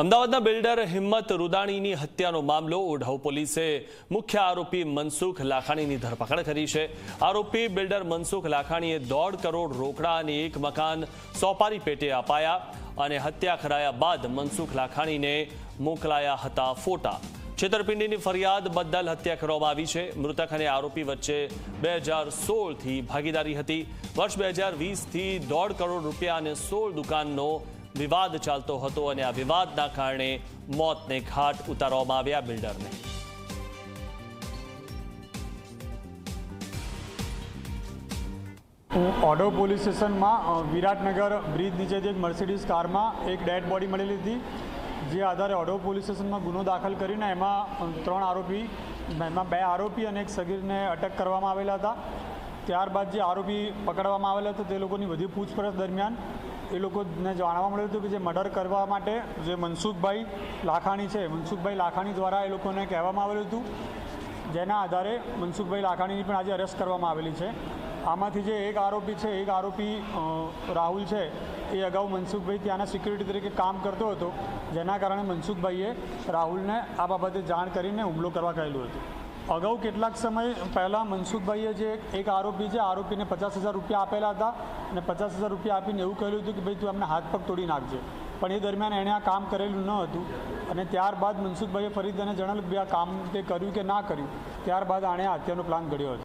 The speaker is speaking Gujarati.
અમદાવાદના બિલ્ડર હિંમત રૂદાણીની હત્યાનો મામલો ઓઢવ પોલીસે મુખ્ય આરોપી મનસુખ લાખાણીની ધરપકડ કરી છે। આરોપી બિલ્ડર મનસુખ લાખાણીએ 1.5 કરોડ રોકડા અને એક મકાન સોપારી પેટે અપાયા અને હત્યા કરાયા બાદ મનસુખ લાખાણીને મોકલાયા હતા ફોટા। છેતરપિંડીની ફરિયાદ બદલ હત્યા કરવામાં આવી છે। મૃતક અને આરોપી વચ્ચે 2016થી ભાગીદારી હતી। વર્ષ 2020થી 1.5 કરોડ રૂપિયા અને 16 દુકાનનો વિવાદ ચાલતો હતો અને આ વિવાદના કારણે મોતને ઘાટ ઉતારવામાં આવ્યા બિલ્ડરને। ઓઢવ પોલીસ સ્ટેશનમાં વિરાટનગર બ્રિજ નીચેથી એક મર્સિડીઝ કારમાં એક ડેડ બોડી મળેલી હતી, જે આધારે ઓઢવ પોલીસ સ્ટેશનમાં ગુનો દાખલ કરીને એમાં 2 આરોપી અને એક સગીરને અટક કરવામાં આવેલા હતા। ત્યારબાદ જે આરોપી પકડવામાં આવેલા હતા તે લોકોની બધી પૂછપરછ દરમિયાન એ લોકોને જાણવા મળ્યું હતું કે જે મર્ડર કરવા માટે જે મનસુખભાઈ લાખાણી છે, મનસુખભાઈ લાખાણી દ્વારા એ લોકોને કહેવામાં આવેલું હતું, જેના આધારે મનસુખભાઈ લાખાણીની પણ આજે અરેસ્ટ કરવામાં આવેલી છે। આમાંથી જે એક આરોપી છે, એક આરોપી રાહુલ છે, એ અગાઉ મનસુખભાઈ ત્યાંના સિક્યુરિટી તરીકે કામ કરતો હતો, જેના કારણે મનસુખભાઈએ રાહુલને આ બાબતે જાણ કરીને હુમલો કરવા કહેલું હતું। અગાઉ કેટલાક સમય પહેલાં મનસુખભાઈએ જે એક આરોપી છે, આરોપીને 50,000 રૂપિયા આપેલા હતા અને 50,000 રૂપિયા આપીને એવું કહેલું હતું કે ભાઈ તું અમને હાથ પગ તોડી નાખજે, પણ એ દરમિયાન એણે આ કામ કરેલું ન હતું અને ત્યારબાદ મનસુખભાઈએ ફરી તેને જણાવ્યું કે આ કામ તે કર્યું કે ના કર્યું, ત્યારબાદ આણે આ હત્યાનો પ્લાન ઘડ્યો હતો।